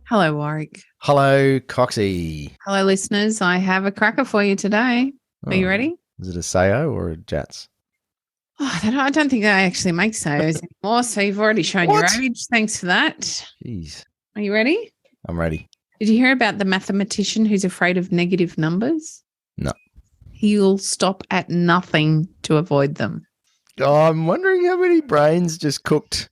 Hello, Warwick. Hello, Coxie. Hello, listeners. I have a cracker for you today. Are you ready? Is it a Sayo or a Jats? Oh, I don't think I actually make Sayos anymore, so you've already shown your age. Thanks for that. Jeez. Are you ready? I'm ready. Did you hear about the mathematician who's afraid of negative numbers? No. He'll stop at nothing to avoid them. Oh, I'm wondering how many brains just cooked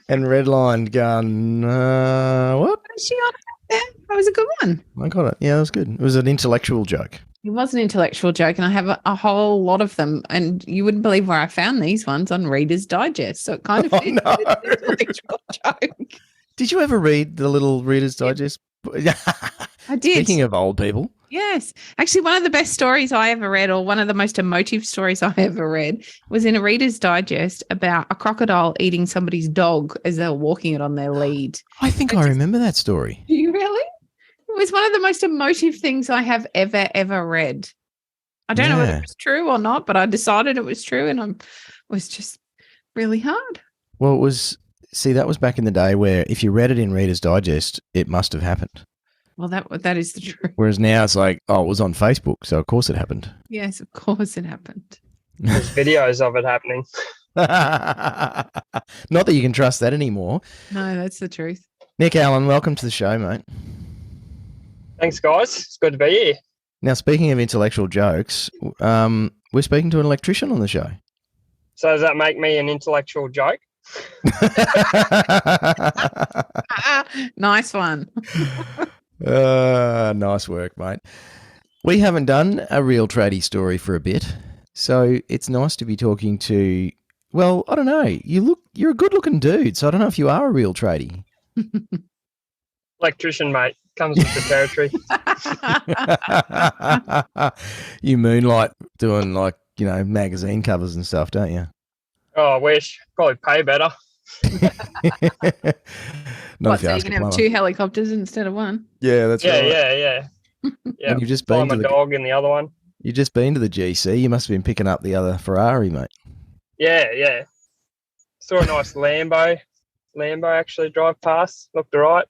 and redlined going, what? She got that. That was a good one. I got it. Yeah, that was good. It was an intellectual joke. It was an intellectual joke, and I have a whole lot of them. And you wouldn't believe where I found these ones on Reader's Digest. So it kind of fits an intellectual joke. Did you ever read the little Reader's Digest? I did. Speaking of old people. Yes. Actually, one of the best stories I ever read, or one of the most emotive stories I ever read, was in a Reader's Digest about a crocodile eating somebody's dog as they were walking it on their lead. I think I remember that story. Do you really? It was one of the most emotive things I have ever read. I don't know whether it was true or not, but I decided it was true, and it was just really hard. Well, that was back in the day where if you read it in Reader's Digest, it must have happened. Well, that is the truth. Whereas now it's like, oh, it was on Facebook, so of course it happened. Yes, of course it happened. There's videos of it happening. Not that you can trust that anymore. No, that's the truth. Nick Allen, welcome to the show, mate. Thanks, guys. It's good to be here. Now, speaking of intellectual jokes, we're speaking to an electrician on the show. So does that make me an intellectual joke? Nice one. Nice work, mate. We haven't done a real tradie story for a bit, so it's nice to be talking to, well, I don't know. You're a good-looking dude, so I don't know if you are a real tradie. Electrician, mate. Comes with the territory. You moonlight doing magazine covers and stuff, don't you? Oh, I wish. Probably pay better. Not so you can have 2 helicopters instead of 1. Yeah, that's right. Yeah. And you've just been to the dog in the other one. You've just been to the GC. You must have been picking up the other Ferrari, mate. Yeah. Saw a nice Lambo actually drive past. Looked all right.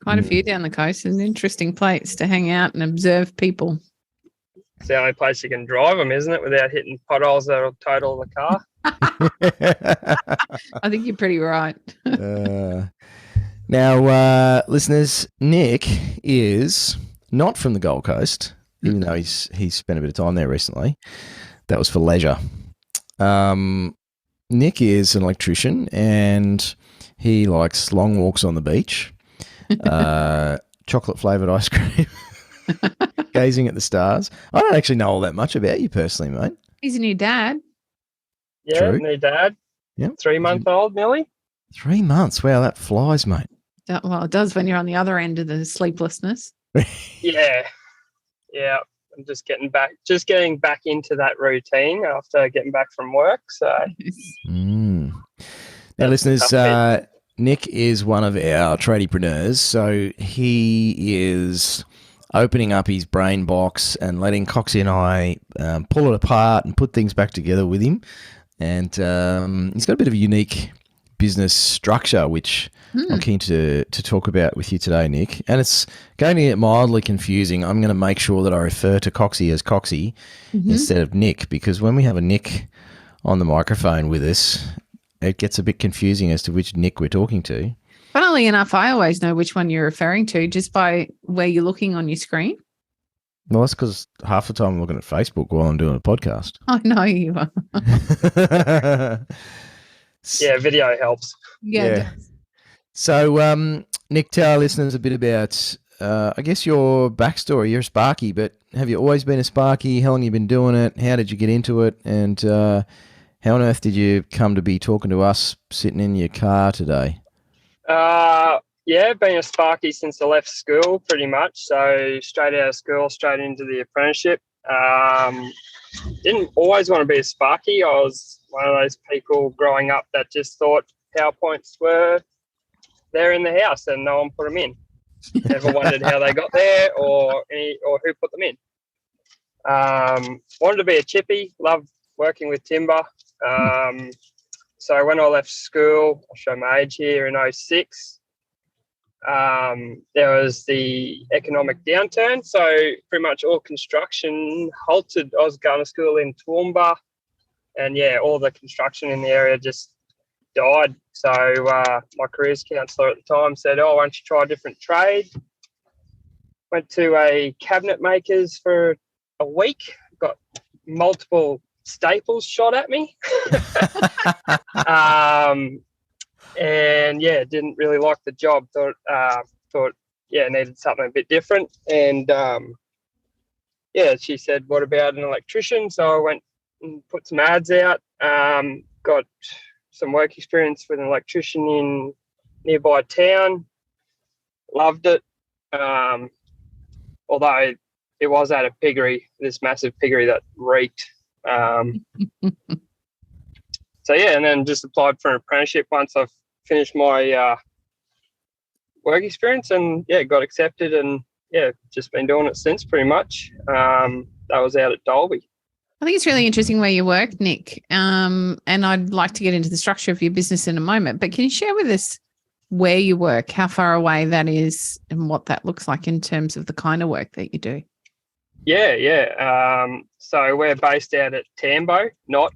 Quite a few down the coast. There's interesting place to hang out and observe people. It's the only place you can drive them, isn't it? Without hitting potholes that'll total the car. I think you're pretty right. Now, listeners, Nick is not from the Gold Coast, even though he's spent a bit of time there recently. That was for leisure. Nick is an electrician, and he likes long walks on the beach, chocolate-flavoured ice cream, gazing at the stars. I don't actually know all that much about you personally, mate. He's a new dad. Yeah, True. new dad. Yep. 3-month-old, nearly. 3 months. Wow, that flies, mate. Well, it does when you're on the other end of the sleeplessness. Yeah. I'm just getting back into that routine after getting back from work. So, Now, listeners, Nick is one of our Tradiepreneurs, so he is opening up his brain box and letting Coxie and I pull it apart and put things back together with him. And he's got a bit of a unique business structure, which I'm keen to talk about with you today, Nick. And it's going to get mildly confusing. I'm going to make sure that I refer to Coxie as Coxie instead of Nick, because when we have a Nick on the microphone with us, it gets a bit confusing as to which Nick we're talking to. Funnily enough, I always know which one you're referring to just by where you're looking on your screen. Well, that's because half the time I'm looking at Facebook while I'm doing a podcast. I know you are. Yeah, video helps. Yeah. It does. So, Nick, tell our listeners a bit about, I guess, your backstory. You're a Sparky, but have you always been a Sparky? How long have you been doing it? How did you get into it? And how on earth did you come to be talking to us sitting in your car today? Yeah, been a Sparky since I left school, pretty much. So straight out of school, straight into the apprenticeship. Didn't always want to be a Sparky. I was one of those people growing up that just thought PowerPoints were there in the house and no one put them in. Never wondered how they got there or who put them in. Wanted to be a chippy, loved working with timber. So when I left school, I'll show my age here, in 06, there was the economic downturn, so pretty much all construction halted. I was going to school in Toowoomba, and all the construction in the area just died. So my careers counsellor at the time said, "Oh, why don't you try a different trade?" Went to a cabinet maker's for a week. Got multiple staples shot at me. And didn't really like the job. Thought needed something a bit different. And she said, "What about an electrician?" So I went and put some ads out. Got some work experience with an electrician in nearby town. Loved it. Although it was at a piggery, this massive piggery that reeked. And then just applied for an apprenticeship once I've finished my work experience, and got accepted, and just been doing it since pretty much. That was out at Dalby. I think it's really interesting where you work, Nick. And I'd like to get into the structure of your business in a moment, but can you share with us where you work, how far away that is, and what that looks like in terms of the kind of work that you do? So we're based out at Tambo, not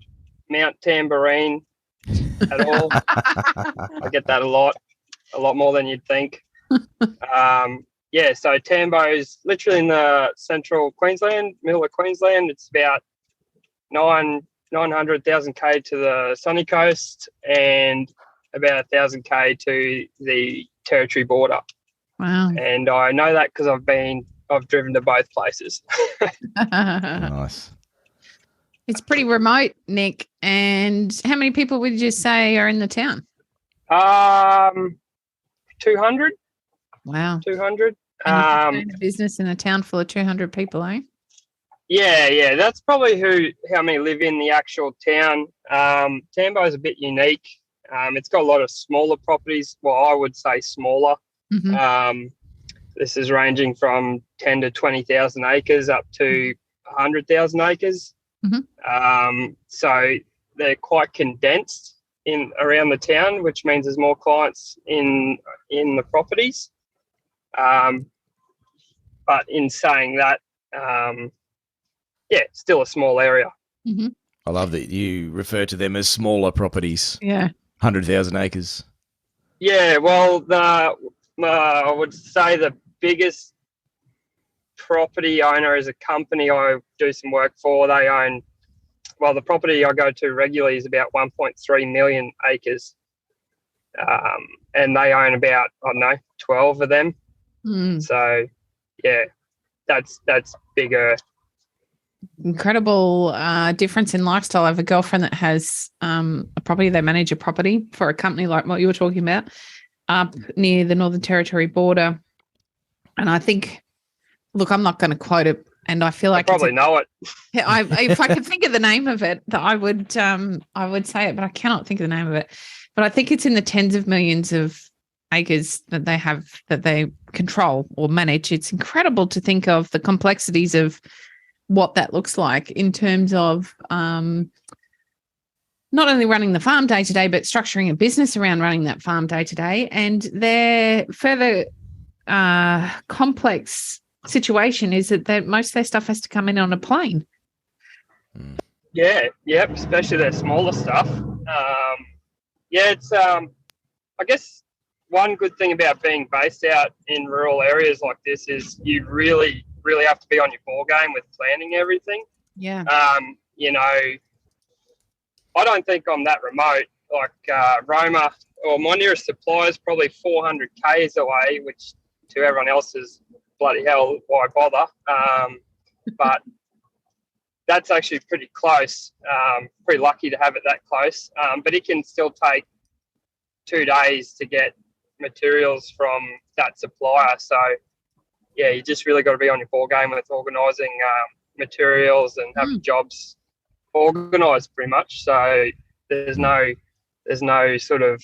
Mount Tambourine at all. I get that a lot more than you'd think. So Tambo's literally in the central Queensland, middle of Queensland. It's about 900,000 k to the sunny coast and about 1,000 k to the territory border. Wow! And I know that because I've driven to both places. Nice. It's pretty remote, Nick. And how many people would you say are in the town? 200. Wow. 200. And you a business in a town full of 200 people, eh? Yeah. That's probably how many live in the actual town. Tambo is a bit unique. It's got a lot of smaller properties. Well, I would say smaller. Mm-hmm. This is ranging from 10 to 20,000 acres up to 100,000 acres. Mm-hmm. So they're quite condensed around the town, which means there's more clients in the properties. But in saying that, still a small area. Mm-hmm. I love that you refer to them as smaller properties. Yeah. 100,000 acres. Yeah, well, I would say the biggest property owner is a company I do some work for. They own, the property I go to regularly is about 1.3 million acres. And they own about, 12 of them. Mm. So, that's bigger. Incredible difference in lifestyle. I have a girlfriend that has a property. They manage a property for a company like what you were talking about up near the Northern Territory border. And I think, look, I'm not going to quote it, and I feel like I probably know it. If I could think of the name of it, I would say it, but I cannot think of the name of it. But I think it's in the tens of millions of acres that they have, that they control or manage. It's incredible to think of the complexities of what that looks like in terms of not only running the farm day to day, but structuring a business around running that farm day to day. And their further complex situation is that most of their stuff has to come in on a plane. Especially their smaller stuff. It's I guess one good thing about being based out in rural areas like this is you really have to be on your ball game with planning everything. Yeah. I don't think I'm that remote. Like Roma, or my nearest supplier is probably 400 k's away, which to everyone else is bloody hell, why bother? But that's actually pretty close. Pretty lucky to have it that close. But it can still take 2 days to get materials from that supplier. So, you just really got to be on your ball game with organising materials and having jobs organised pretty much. So there's no sort of,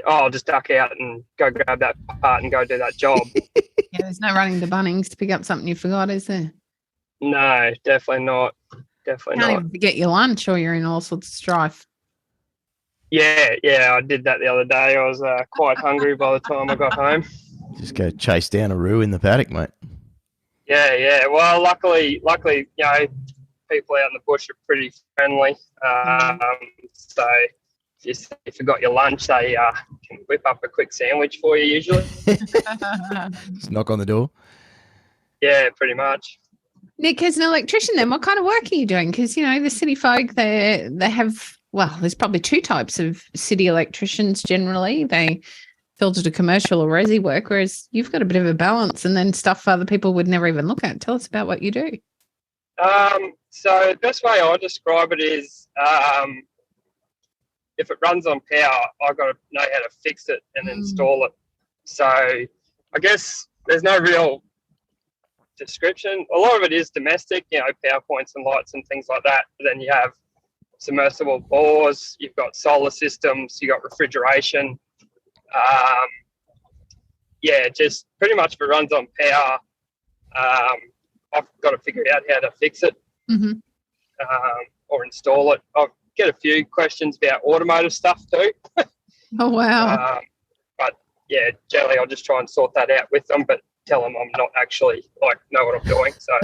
I'll just duck out and go grab that part and go do that job. There's no running to Bunnings to pick up something you forgot, is there? No, definitely not. Can't even forget your lunch, or you're in all sorts of strife. Yeah, I did that the other day. I was quite hungry by the time I got home. Just go chase down a roo in the paddock, mate. Yeah. Well, luckily, people out in the bush are pretty friendly. So if you forgot your lunch, they can whip up a quick sandwich for you usually. Just knock on the door. Yeah, pretty much. Nick, as an electrician, then what kind of work are you doing? Because the city folk, they have, well, there's probably two types of city electricians generally. They filter to commercial or resi work, whereas you've got a bit of a balance, and then stuff other people would never even look at. Tell us about what you do. So the best way I describe it is if it runs on power, I've got to know how to fix it and install it. So I guess there's no real description. A lot of it is domestic, power points and lights and things like that. But then you have submersible bores, you've got solar systems, you've got refrigeration. Just pretty much if it runs on power, I've got to figure out how to fix it or install it. I get a few questions about automotive stuff too. Oh, wow. But yeah, generally I'll just try and sort that out with them, but tell them I'm not actually know what I'm doing. So,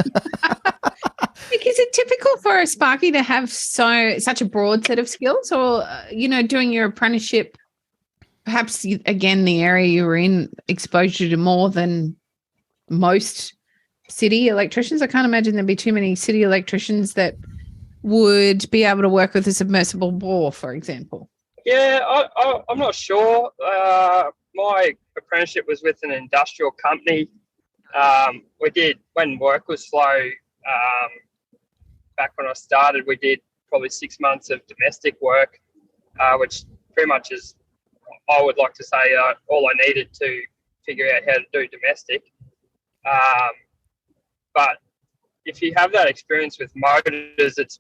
Nick, is it typical for a Sparky to have such a broad set of skills, or doing your apprenticeship? Perhaps again, the area you were in exposed you to more than most city electricians. I can't imagine there'd be too many city electricians that would be able to work with a submersible bore, for example. Yeah, I'm not sure. My apprenticeship was with an industrial company. We did, when work was slow, back when I started, we did probably 6 months of domestic work, which pretty much is, I would like to say, all I needed to figure out how to do domestic. But if you have that experience with motors, it's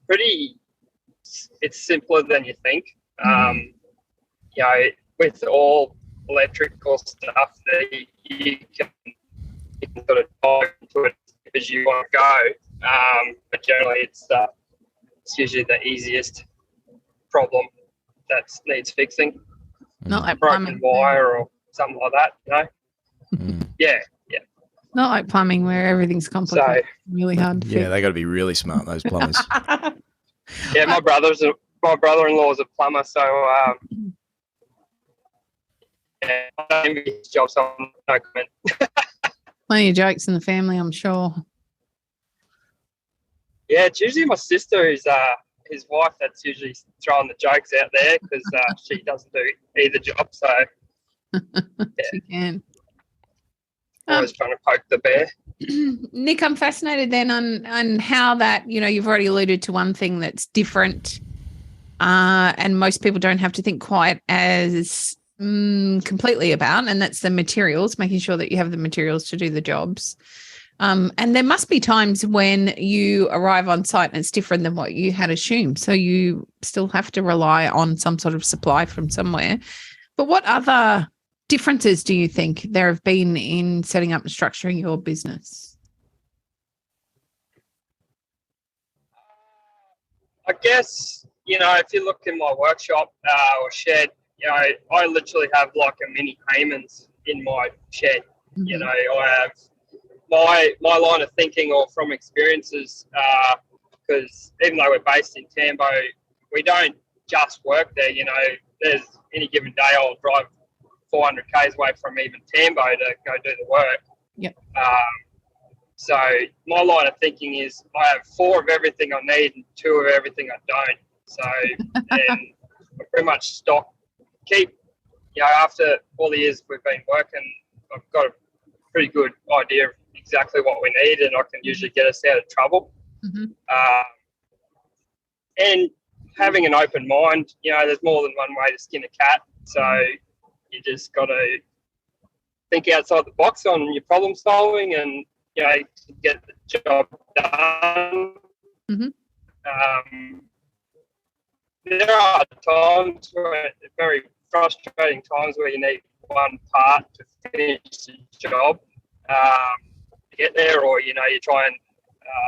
simpler than you think. With all electrical stuff, that you can sort of dive into it as you want to go. But generally, it's usually the easiest problem that needs fixing. Not like broken plumbing. wire or something like that, Yeah. Not like plumbing where everything's complicated. Really hard to fix. Yeah, they got to be really smart, those plumbers. Yeah, my brother-in-law is a plumber, so I don't envy his job, so no comment. Plenty of jokes in the family, I'm sure. Yeah, it's usually my sister who's his wife that's usually throwing the jokes out there because she doesn't do either job, so She can. always trying to poke the bear. Nick, I'm fascinated then on how that, you've already alluded to one thing that's different, and most people don't have to think quite as completely about, and that's the materials, making sure that you have the materials to do the jobs. And there must be times when you arrive on site and it's different than what you had assumed. So you still have to rely on some sort of supply from somewhere. But what other differences do you think there have been in setting up and structuring your business? I guess, if you look in my workshop or shed, I literally have like a mini Haymans in my shed. I have my line of thinking or from experiences, because even though we're based in Tambo, we don't just work there. There's any given day I'll drive 400 k's away from even Tambo to go do the work. Yep. So my line of thinking is I have 4 of everything I need and 2 of everything I don't. So and I pretty much after all the years we've been working, I've got a pretty good idea of exactly what we need, and I can usually get us out of trouble. And having an open mind, there's more than one way to skin a cat. So you just got to think outside the box on your problem solving and, to get the job done. There are times very frustrating times where you need one part to finish the job. Get there, or you try and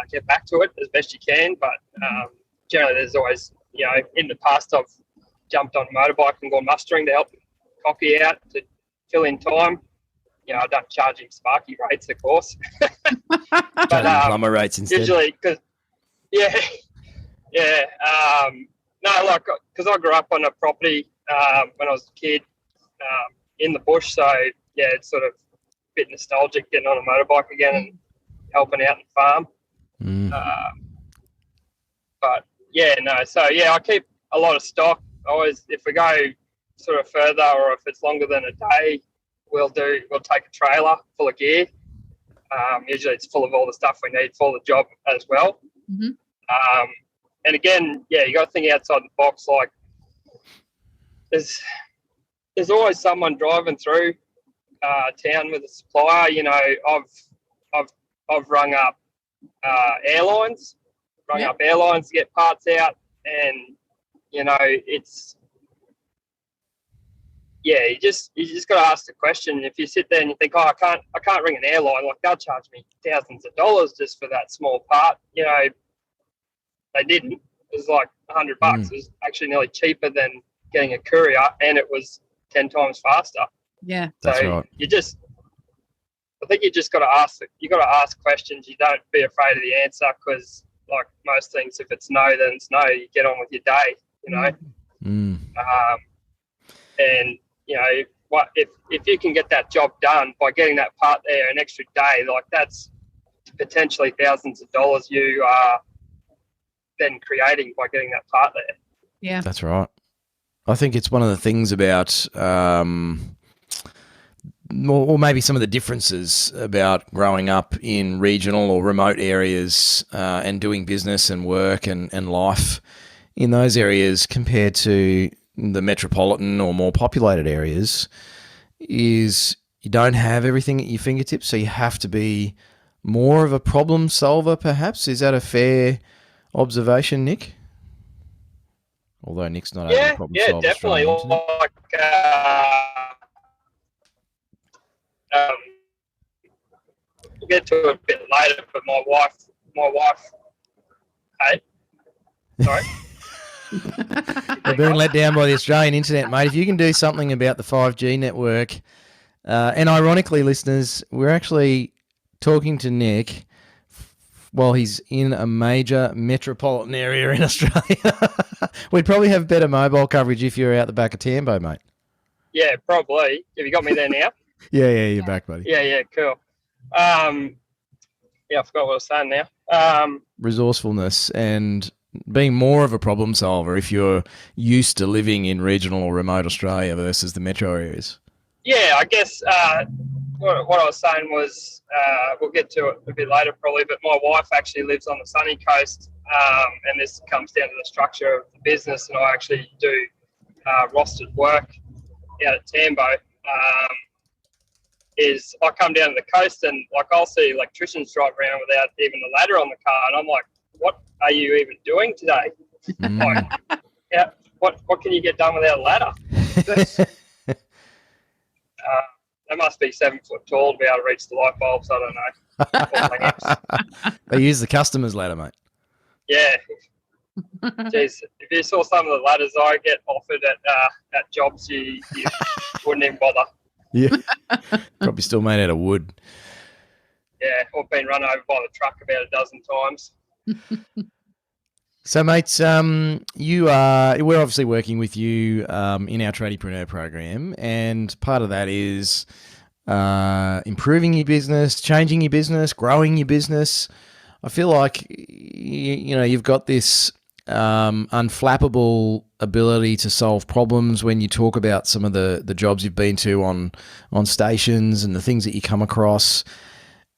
get back to it as best you can, but generally there's always in the past I've jumped on a motorbike and gone mustering to help Cocky out to fill in time. I don't charge him Sparky rates, of course. But plumber rates instead. Usually, because because I grew up on a property when I was a kid in the bush, so it's sort of a bit nostalgic getting on a motorbike again and helping out in the farm. I keep a lot of stock. Always, if we go sort of further or if it's longer than a day, we'll take a trailer full of gear. Usually it's full of all the stuff we need for the job as well. Mm-hmm. And again, you got to think outside the box. Like there's always someone driving through town with a supplier. I've rung up airlines to get parts out, and it's you just got to ask the question. If you sit there and you think, I can't ring an airline, like they'll charge me thousands of dollars just for that small part. They didn't. It was like $100. It was actually nearly cheaper than getting a courier, and it was 10 times faster. Yeah, that's right. I think you just got to ask. You got to ask questions. You don't be afraid of the answer, because like most things, if it's no, then it's no. You get on with your day. And what if you can get that job done by getting that part there an extra day, like that's potentially thousands of dollars you are then creating by getting that part there. Yeah, that's right. I think it's one of the things about, or maybe some of the differences about growing up in regional or remote areas and doing business and work and life in those areas compared to the metropolitan or more populated areas is you don't have everything at your fingertips, so you have to be more of a problem solver, perhaps. Is that a fair observation, Nick? Although Nick's not able to problem solve. Yeah, definitely. We'll get to it a bit later, but my wife. Hey, sorry. We're being let down by the Australian internet, mate. If you can do something about the 5G network, and ironically, listeners, we're actually talking to Nick while he's in a major metropolitan area in Australia. We'd probably have better mobile coverage if you're out the back of Tambo, mate. Yeah, probably. Have you got me there now? Yeah, you're back, buddy. Yeah, cool. I forgot what I was saying now. Resourcefulness and being more of a problem solver if you're used to living in regional or remote Australia versus the metro areas. Yeah, I guess what I was saying was, we'll get to it a bit later probably, but my wife actually lives on the sunny coast, and this comes down to the structure of the business, and I actually do rostered work out at Tambo. Is I come down to the coast and like I'll see electricians drive around without even a ladder on the car, and I'm like, what are you even doing today? What can you get done without a ladder? They must be 7 foot tall to be able to reach the light bulbs. I don't know. They use the customer's ladder, mate. Yeah. Jeez, if you saw some of the ladders I get offered at jobs, you wouldn't even bother. Yeah. Probably still made out of wood. Yeah, or been run over by the truck about a dozen times. So, mates, we're obviously working with you in our Tradiepreneur program, and part of that is improving your business, changing your business, growing your business. I feel like you've got this unflappable ability to solve problems when you talk about some of the jobs you've been to on stations and the things that you come across.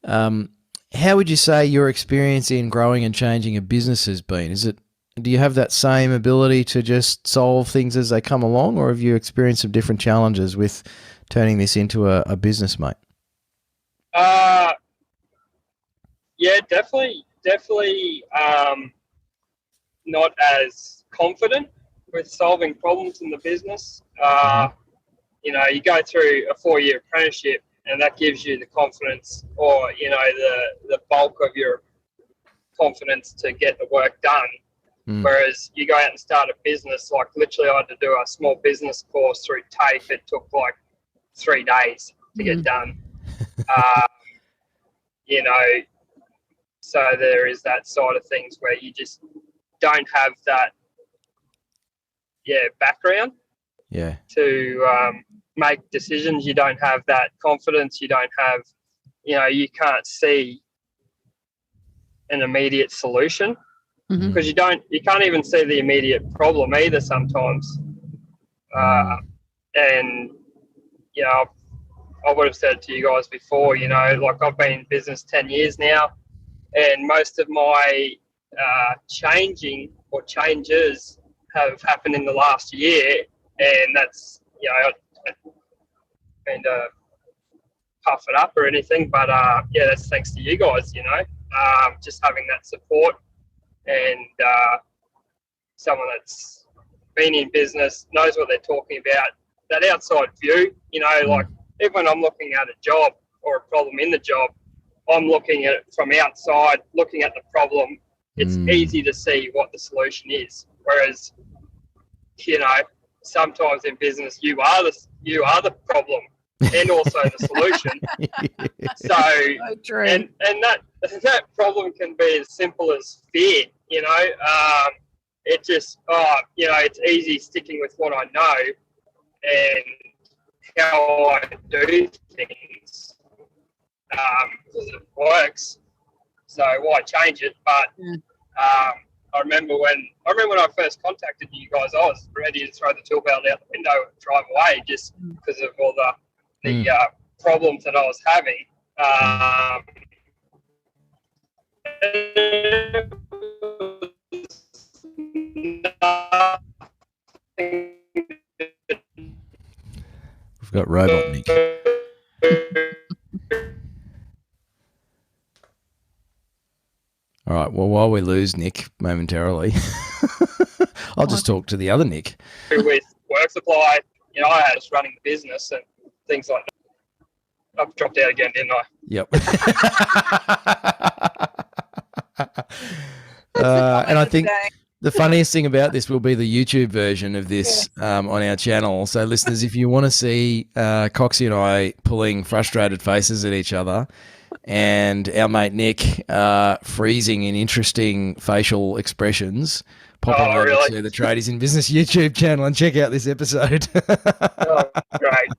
How would you say your experience in growing and changing a business has been? Do you have that same ability to just solve things as they come along, or have you experienced some different challenges with turning this into a business, mate? Yeah, definitely not as confident with solving problems in the business. You go through a 4-year apprenticeship, and that gives you the confidence, or the bulk of your confidence to get the work done. Whereas you go out and start a business, like literally I had to do a small business course through TAFE. It took like 3 days to get done. You know, so there is that side of things where you just don't have that, background to make decisions. You don't have that confidence. You don't have, you can't see an immediate solution because you can't even see the immediate problem either sometimes. And, I would have said to you guys before, like I've been in business 10 years now, and most of my changes have happened in the last year. And that's, I mean to puff it up or anything, but that's thanks to you guys, just having that support and someone that's been in business, knows what they're talking about, that outside view, like even when I'm looking at a job or a problem in the job, I'm looking at it from outside, looking at the problem. It's easy to see what the solution is. Whereas, sometimes in business, you are the problem and also the solution. So true. And that problem can be as simple as fear. It just it's easy sticking with what I know and how I do things because it works. So why change it? But I remember when I first contacted you guys, I was ready to throw the tool belt out the window and drive away just because of all the problems that I was having. We've got Robot Nick. All right, well, while we lose Nick momentarily, I'll just talk to the other Nick. With work supply, I was running the business and things like that. I've dropped out again, didn't I? Yep. And I think the funniest thing about this will be the YouTube version of this on our channel. So, listeners, if you want to see Coxie and I pulling frustrated faces at each other and our mate Nick freezing in interesting facial expressions, pop on over to the Tradies in Business YouTube channel and check out this episode. Great.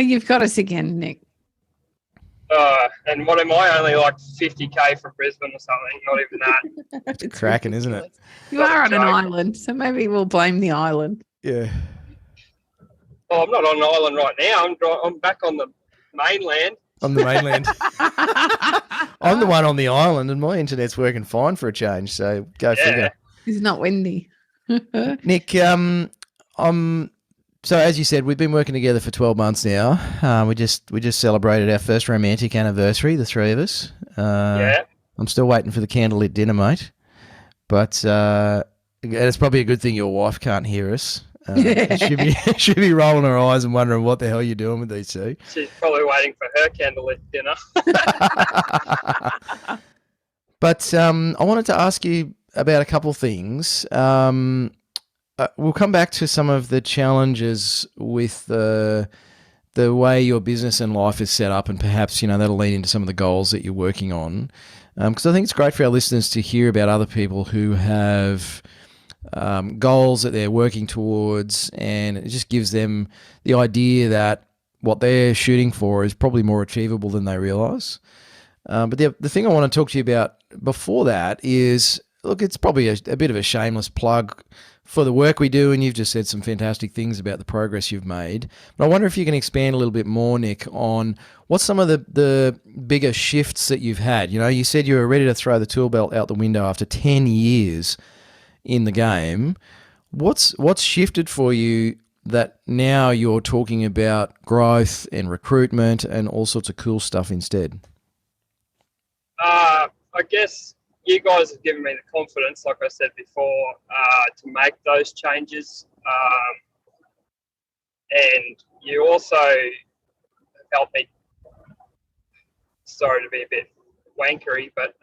You've got us again, Nick. And what am I? Only like 50k from Brisbane or something. Not even that. It's cracking, isn't it? You are on an island, so maybe we'll blame the island. Yeah. Oh, I'm not on an island right now. I'm back on the mainland. On the mainland. I'm the one on the island, and my internet's working fine for a change. So go figure. It's not windy. Nick, so as you said, we've been working together for 12 months now. We just celebrated our first romantic anniversary, the three of us. I'm still waiting for the candlelit dinner, mate. But it's probably a good thing your wife can't hear us. She'd be rolling her eyes and wondering what the hell you're doing with these two. She's probably waiting for her candlelit dinner. But I wanted to ask you about a couple of things. We'll come back to some of the challenges with the way your business and life is set up, and perhaps that'll lead into some of the goals that you're working on. Because I think it's great for our listeners to hear about other people who have goals that they're working towards, and it just gives them the idea that what they're shooting for is probably more achievable than they realise. But the thing I want to talk to you about before that is, look, it's probably a bit of a shameless plug for the work we do, and you've just said some fantastic things about the progress you've made. But I wonder if you can expand a little bit more, Nick, on what's some of the bigger shifts that you've had. You said you were ready to throw the tool belt out the window after 10 years in the game. What's shifted for you that now you're talking about growth and recruitment and all sorts of cool stuff instead? I guess you guys have given me the confidence, like I said before, to make those changes. And you also helped me, sorry to be a bit wankery, but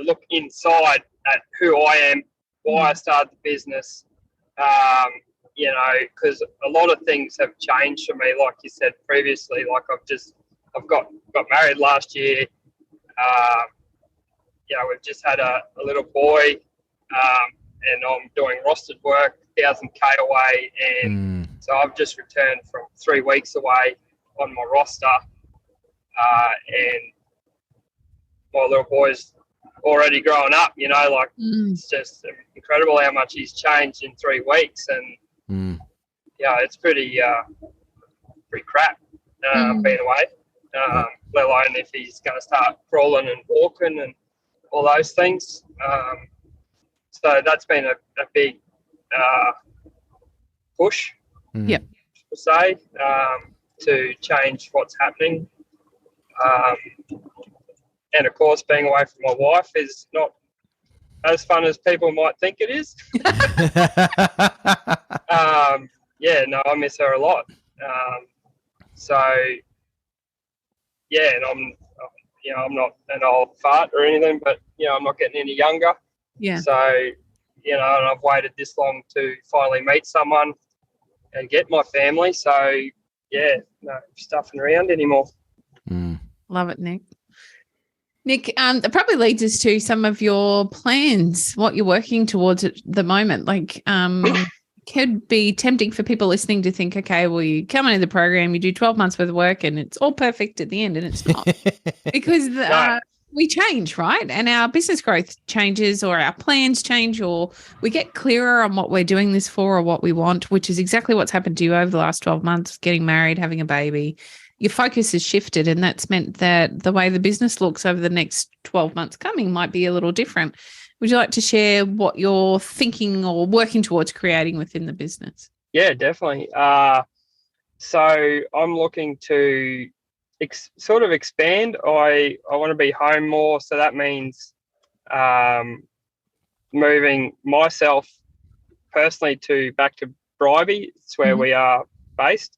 look inside at who I am, why I started the business, because a lot of things have changed for me, like you said previously. Like I've got married last year. We've just had a little boy, and I'm doing rostered work, 1,000K away, and so I've just returned from 3 weeks away on my roster, and my little boy's already growing up. It's just incredible how much he's changed in 3 weeks, and it's pretty crap being away. Let alone if he's going to start crawling and walking and all those things. So that's been a big push, Yep. to say, to change what's happening. And of course, being away from my wife is not as fun as people might think it is. I miss her a lot. And I'm not an old fart or anything, but I'm not getting any younger. Yeah. So, and I've waited this long to finally meet someone and get my family. So, no stuffing around anymore. Love it, Nick. Nick, that probably leads us to some of your plans, what you're working towards at the moment. Like, could be tempting for people listening to think, okay, well, you come into the program, you do 12 months worth of work and it's all perfect at the end, and it's not. Because we change, right? And our business growth changes, or our plans change, or we get clearer on what we're doing this for or what we want, which is exactly what's happened to you over the last 12 months, getting married, having a baby. Your focus has shifted, and that's meant that the way the business looks over the next 12 months coming might be a little different. Would you like to share what you're thinking or working towards creating within the business? Yeah, definitely. So I'm looking to sort of expand. I want to be home more, so that means moving myself personally back to Bribie. It's where we are based,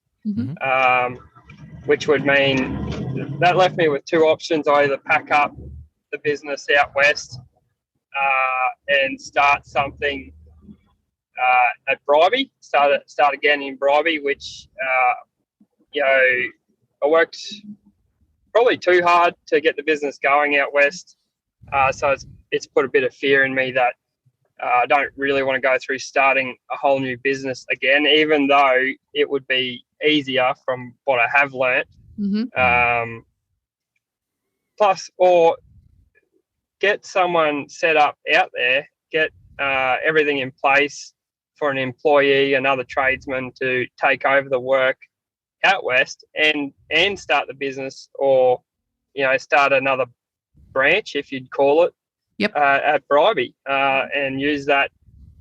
which would mean that left me with two options. I either pack up the business out west and start something at Bribie, start again in Bribie, which I worked probably too hard to get the business going out west, so it's put a bit of fear in me that I don't really want to go through starting a whole new business again, even though it would be easier from what I have learnt. Plus, or get someone set up out there, get everything in place for an employee, another tradesman to take over the work out west and start the business, or start another branch, if you'd call it, at Bribie, and use that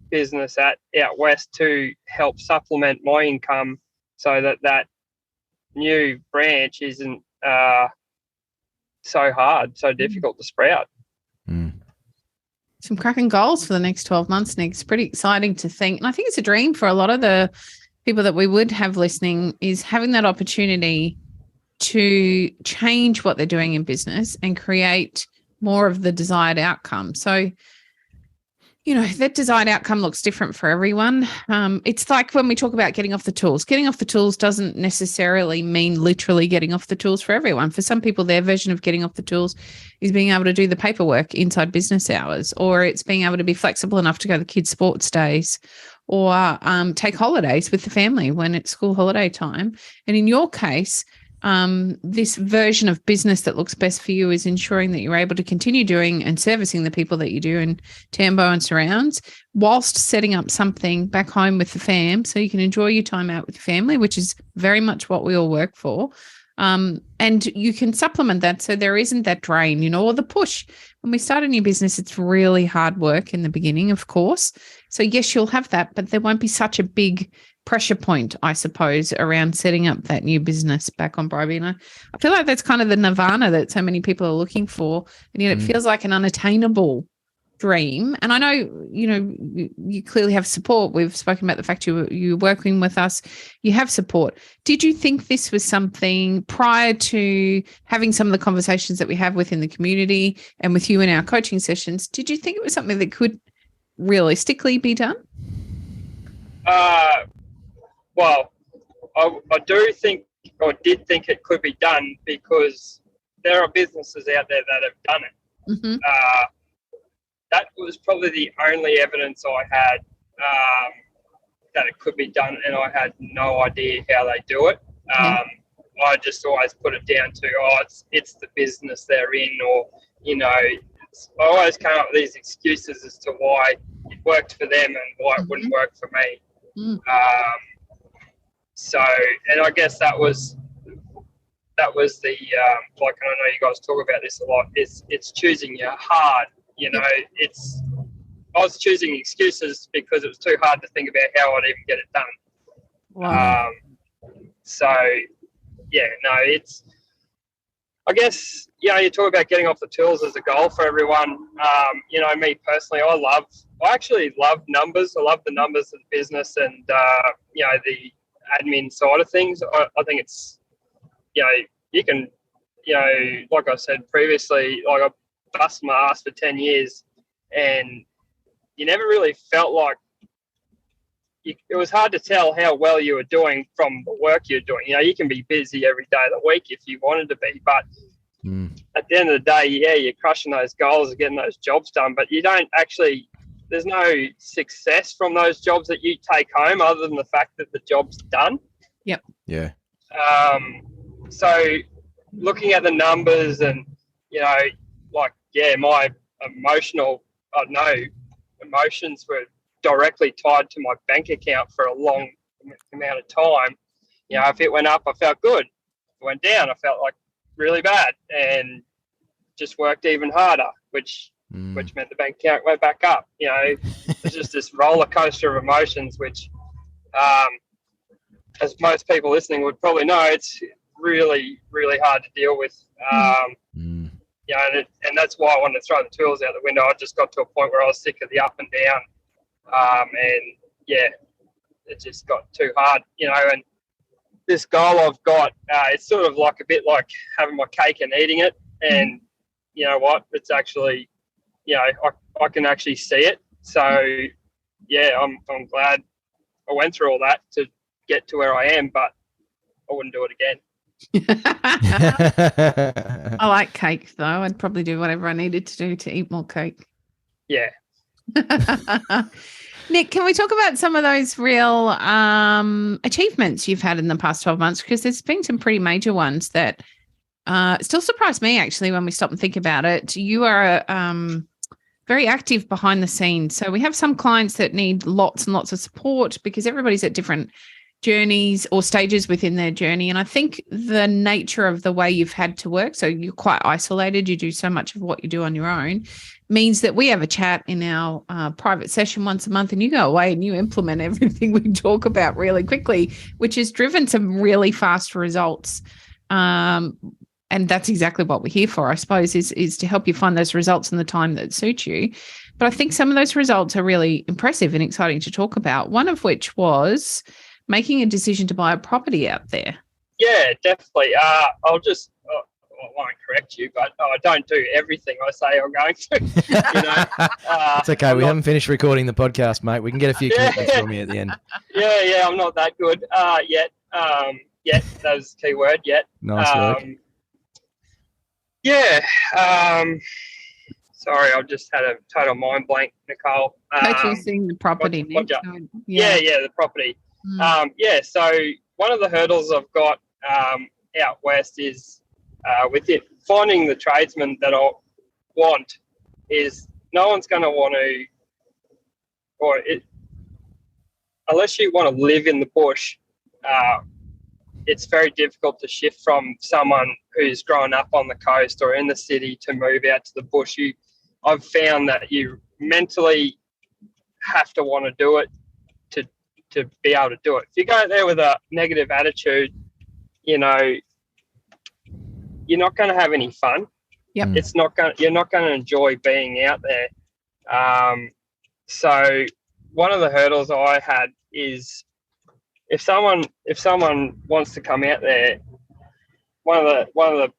business out west to help supplement my income, so that new branch isn't so difficult to sprout. Some cracking goals for the next 12 months, Nick. It's pretty exciting to think. And I think it's a dream for a lot of the people that we would have listening, is having that opportunity to change what they're doing in business and create more of the desired outcome. So, that desired outcome looks different for everyone. It's like when we talk about getting off the tools. Getting off the tools doesn't necessarily mean literally getting off the tools for everyone. For some people, their version of getting off the tools is being able to do the paperwork inside business hours, or it's being able to be flexible enough to go to kids' sports days, or take holidays with the family when it's school holiday time. And in your case, this version of business that looks best for you is ensuring that you're able to continue doing and servicing the people that you do in Tambo and surrounds, whilst setting up something back home with the fam, so you can enjoy your time out with your family, which is very much what we all work for. And you can supplement that so there isn't that drain, or the push. When we start a new business, it's really hard work in the beginning, of course. So yes, you'll have that, but there won't be such a big pressure point, I suppose, around setting up that new business back on Bribie. And I feel like that's kind of the nirvana that so many people are looking for, and yet it feels like an unattainable dream, and I know, you clearly have support. We've spoken about the fact you're working with us. You have support. Did you think this was something prior to having some of the conversations that we have within the community and with you in our coaching sessions? Did you think it was something that could realistically be done? Well, I do think, or did think it could be done, because there are businesses out there that have done it. Mm-hmm. That was probably the only evidence I had that it could be done, and I had no idea how they do it. I just always put it down to, it's the business they're in, or, I always come up with these excuses as to why it worked for them and why it wouldn't work for me. Mm. So, and I guess that was the, like, and I know you guys talk about this a lot, it's choosing your hard, I was choosing excuses because it was too hard to think about how I'd even get it done. Wow. So, yeah, no, I guess, you talk about getting off the tools as a goal for everyone. Me personally, I actually love numbers. I love the numbers of the business and, the admin side of things. I think it's, you can, like I said previously, like I busted my ass for 10 years and you never really felt like it was hard to tell how well you were doing from the work you're doing. You can be busy every day of the week if you wanted to be, but at the end of the day, you're crushing those goals and getting those jobs done, but you don't actually, there's no success from those jobs that you take home other than the fact that the job's done. Yep. Yeah. So looking at the numbers and, my emotions were directly tied to my bank account for a long amount of time. If it went up, I felt good. If it went down, I felt like really bad and just worked even harder, which meant the bank account went back up. It's just this roller coaster of emotions, which, as most people listening would probably know, it's really, really hard to deal with. And that's why I wanted to throw the tools out the window. I just got to a point where I was sick of the up and down. It just got too hard, and this goal I've got, it's sort of like a bit like having my cake and eating it. And you know what? It's actually, I can actually see it. So, I'm glad I went through all that to get to where I am, but I wouldn't do it again. I like cake, though. I'd probably do whatever I needed to do to eat more cake. Yeah. Nick, can we talk about some of those real achievements you've had in the past 12 months? Because there's been some pretty major ones that still surprised me, actually, when we stop and think about it. You are very active behind the scenes. So we have some clients that need lots and lots of support because everybody's at different journeys or stages within their journey. And I think the nature of the way you've had to work, so you're quite isolated, you do so much of what you do on your own, means that we have a chat in our private session once a month and you go away and you implement everything we talk about really quickly, which has driven some really fast results. And that's exactly what we're here for, I suppose, is to help you find those results in the time that suits you. But I think some of those results are really impressive and exciting to talk about, one of which was making a decision to buy a property out there. Yeah, definitely. I won't correct you, but I don't do everything I say I'm going to. It's okay. We haven't finished recording the podcast, mate. We can get a few commitments from you at the end. Yeah, I'm not that good yet. Yet, that was the key word, yet. Nice work. Sorry, I just had a total mind blank, Nicole. Purchasing the property. The property. So one of the hurdles I've got out west is with it finding the tradesman that I want is no one's going to want to, unless you want to live in the bush, it's very difficult to shift from someone who's grown up on the coast or in the city to move out to the bush. I've found that you mentally have to want to do it to be able to do it. If you go there with a negative attitude, you're not going to have any fun. Yep. You're not going to enjoy being out there. So one of the hurdles I had is if someone wants to come out there, one of the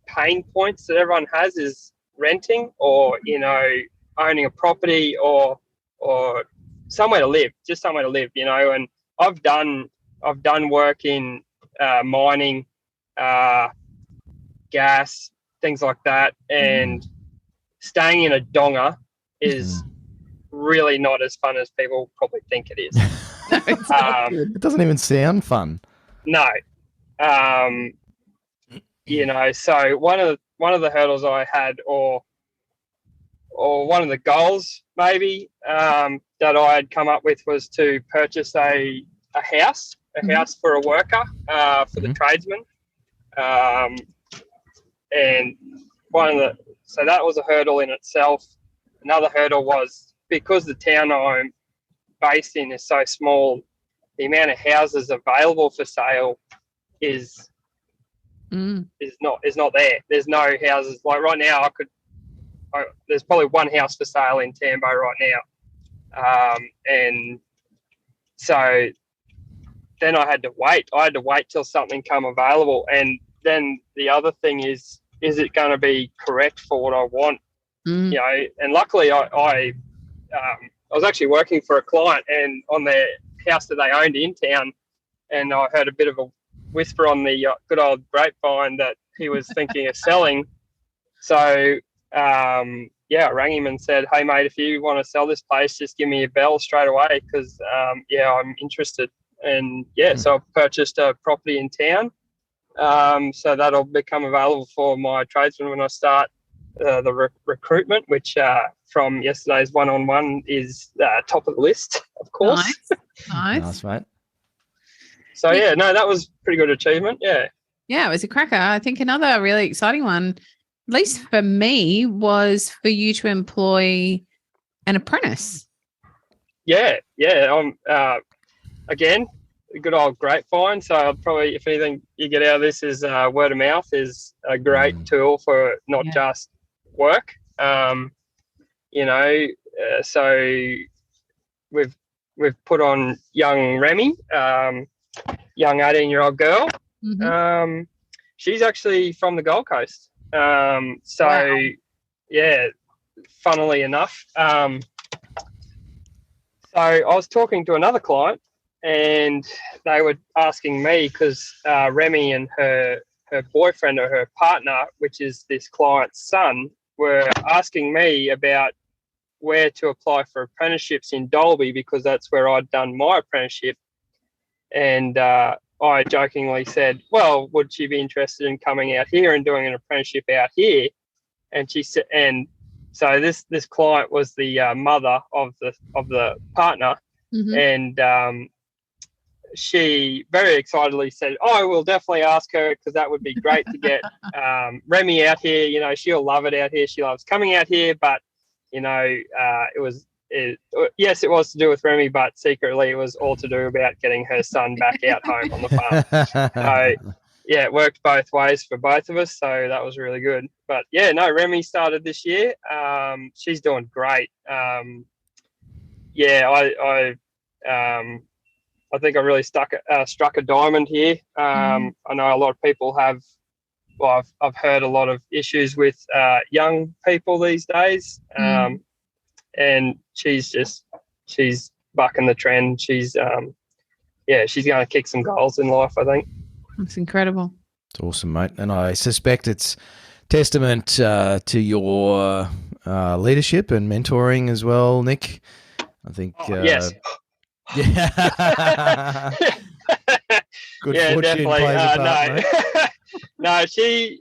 pain points that everyone has is renting or owning a property or somewhere to live, just somewhere to live, and I've done work in mining, gas, things like that, and staying in a donga is really not as fun as people probably think it is. It doesn't even sound fun. No. So one of the hurdles I had, or one of the goals maybe that I had come up with, was to purchase a house for a worker, for the tradesman. And so that was a hurdle in itself. Another hurdle was because the town I'm based in is so small, the amount of houses available for sale is not there. There's no houses. Like right now, there's probably one house for sale in Tambo right now. And so then I had to wait. Till something come available. And then the other thing is it going to be correct for what I want? And luckily I was actually working for a client and on their house that they owned in town, and I heard a bit of a whisper on the good old grapevine that he was thinking of selling. So I rang him and said, "Hey mate, if you want to sell this place, just give me a bell straight away because I'm interested." And so I've purchased a property in town, so that'll become available for my tradesmen when I start the recruitment, which from yesterday's one-on-one is top of the list, of course. Nice, mate. So that was pretty good achievement. Yeah, it was a cracker. I think another really exciting one, at least for me, was for you to employ an apprentice. Again, a good old grapevine. So I'll probably, if anything you get out of this, is word of mouth is a great tool for not just work. So we've put on young Remy, young 18-year-old girl. She's actually from the Gold Coast. Funnily enough. So I was talking to another client, and they were asking me because Remy and her boyfriend or her partner, which is this client's son, were asking me about where to apply for apprenticeships in Dalby because that's where I'd done my apprenticeship. And I jokingly said, "Well, would she be interested in coming out here and doing an apprenticeship out here?" And she said, and so this client was the mother of the partner, and she very excitedly said, "Oh, we'll definitely ask her because that would be great to get Remy out here. She'll love it out here. She loves coming out here." But it was to do with Remy, but secretly it was all to do about getting her son back out home on the farm. So it worked both ways for both of us. So that was really good. But Remy started this year. She's doing great. I think I really struck a diamond here. I know a lot of people have. Well, I've heard a lot of issues with young people these days, and she's bucking the trend. She's going to kick some goals in life, I think. That's incredible. It's awesome, mate. And I suspect it's testament to your leadership and mentoring as well, Nick. I think. Yes. Yeah. Good fortune definitely. plays a part, mate. No, she.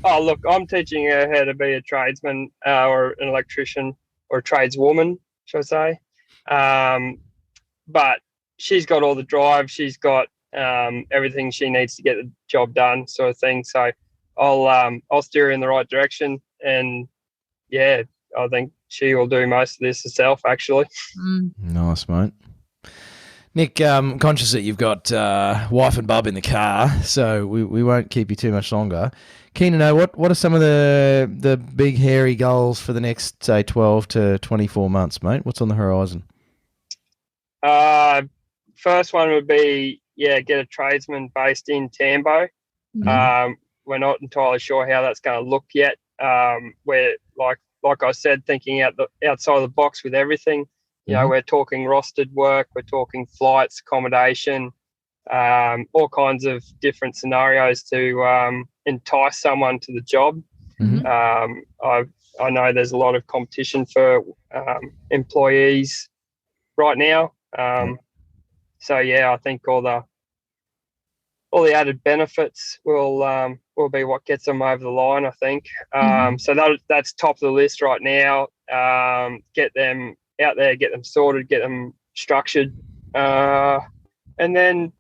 Look, I'm teaching her how to be a tradesman or an electrician or a tradeswoman, should I say? But she's got all the drive. She's got everything she needs to get the job done, sort of thing. So I'll steer her in the right direction, and I think she will do most of this herself, actually. Nice, mate. Nick, conscious that you've got wife and bub in the car, so we won't keep you too much longer. Keen to know what are some of the big hairy goals for the next, say, 12 to 24 months, mate? What's on the horizon? First one would be, get a tradesman based in Tambo. Mhm. We're not entirely sure how that's going to look yet. We're like I said, thinking outside of the box with everything. You know, we're talking rostered work, we're talking flights, accommodation, all kinds of different scenarios to entice someone to the job. I know there's a lot of competition for employees right now. So I think all the added benefits will be what gets them over the line, I think. So that's top of the list right now. Get them out there, get them sorted, get them structured, and then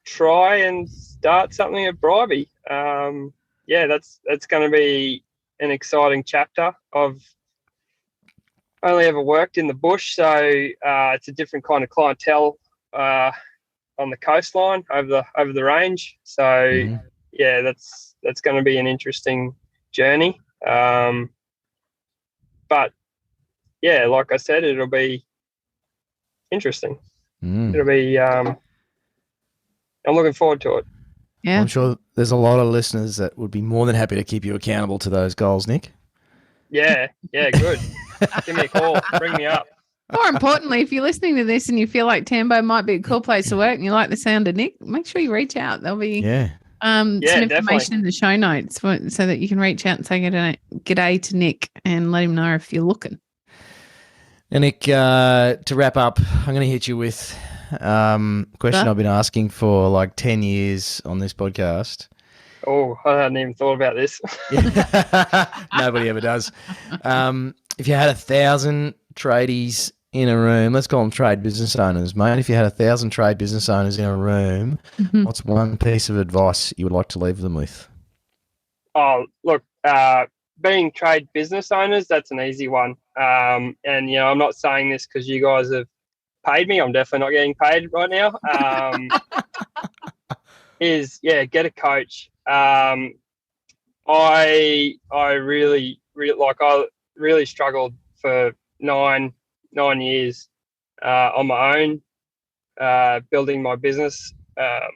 try and start something at Bribey. That's going to be an exciting chapter. I've only ever worked in the bush, so it's a different kind of clientele on the coastline over the range. So that's going to be an interesting journey. But like I said, it'll be interesting. It'll be I'm looking forward to it. Yeah. I'm sure there's a lot of listeners that would be more than happy to keep you accountable to those goals, Nick. Yeah, good. Give me a call. Bring me up. More importantly, if you're listening to this and you feel like Tambo might be a cool place to work and you like the sound of Nick, make sure you reach out. There'll be some information in the show notes so that you can reach out and say g'day to Nick and let him know if you're looking. And Nick, to wrap up, I'm going to hit you with a question I've been asking for like 10 years on this podcast. Oh, I hadn't even thought about this. Nobody ever does. If you had 1,000 tradies in a room, let's call them trade business owners, mate. If you had 1,000 trade business owners in a room, what's one piece of advice you would like to leave them with? Oh, look, being trade business owners, that's an easy one. And, I'm not saying this because you guys have paid me. I'm definitely not getting paid right now. Get a coach. I really struggled for nine years on my own, building my business. I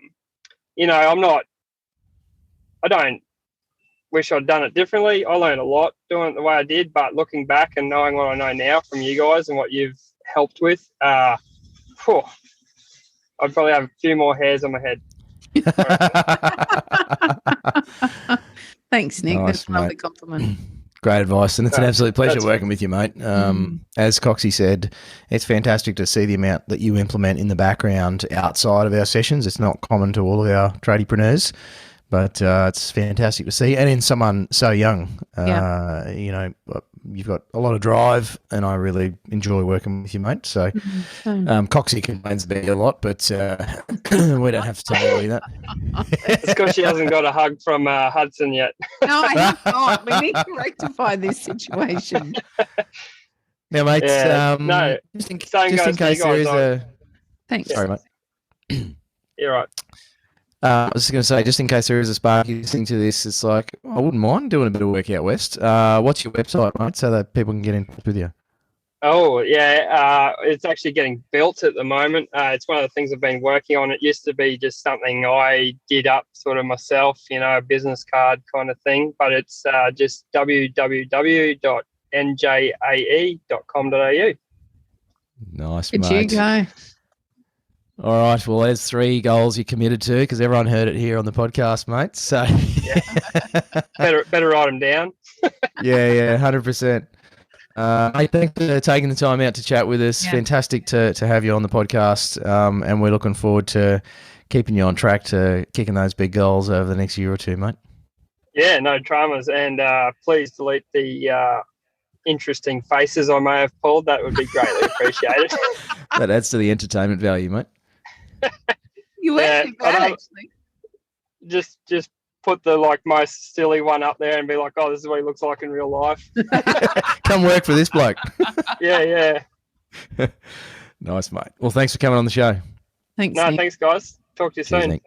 don't wish I'd done it differently. I learned a lot doing it the way I did, but looking back and knowing what I know now from you guys and what you've helped with, I'd probably have a few more hairs on my head. Thanks, Nick. Nice, that's a lovely compliment. Great advice, and it's an absolute pleasure working with you, mate. As Coxie said, it's fantastic to see the amount that you implement in the background outside of our sessions. It's not common to all of our tradiepreneurs, but it's fantastic to see. And in someone so young, you've got a lot of drive, and I really enjoy working with you, mate. So Coxie complains about you a lot, but we don't have to tell you that. It's because she hasn't got a hug from Hudson yet. No, I have not. We need to rectify this situation. Now, mate, just in case there is a... Thanks. Sorry, mate. You're right. I was just going to say, just in case there is a spark listening to this, it's like, I wouldn't mind doing a bit of work out west. What's your website, mate, so that people can get in touch with you? Oh, yeah. It's actually getting built at the moment. It's one of the things I've been working on. It used to be just something I did up sort of myself, a business card kind of thing, but it's just www.njae.com.au. Nice, Good mate. you go. All right, well, there's 3 goals you committed to because everyone heard it here on the podcast, mate. So better write them down. Yeah, 100%. Hey, thanks for taking the time out to chat with us. Yeah. Fantastic to have you on the podcast, and we're looking forward to keeping you on track to kicking those big goals over the next year or two, mate. Yeah, no dramas, and please delete the interesting faces I may have pulled. That would be greatly appreciated. That adds to the entertainment value, mate. You were actually. Just put the most silly one up there and be like, oh, this is what he looks like in real life. Come work for this bloke. Yeah. Nice, mate. Well, thanks for coming on the show. Thanks, No, Nick. thanks, guys. Talk to you Cheers, soon. Nick.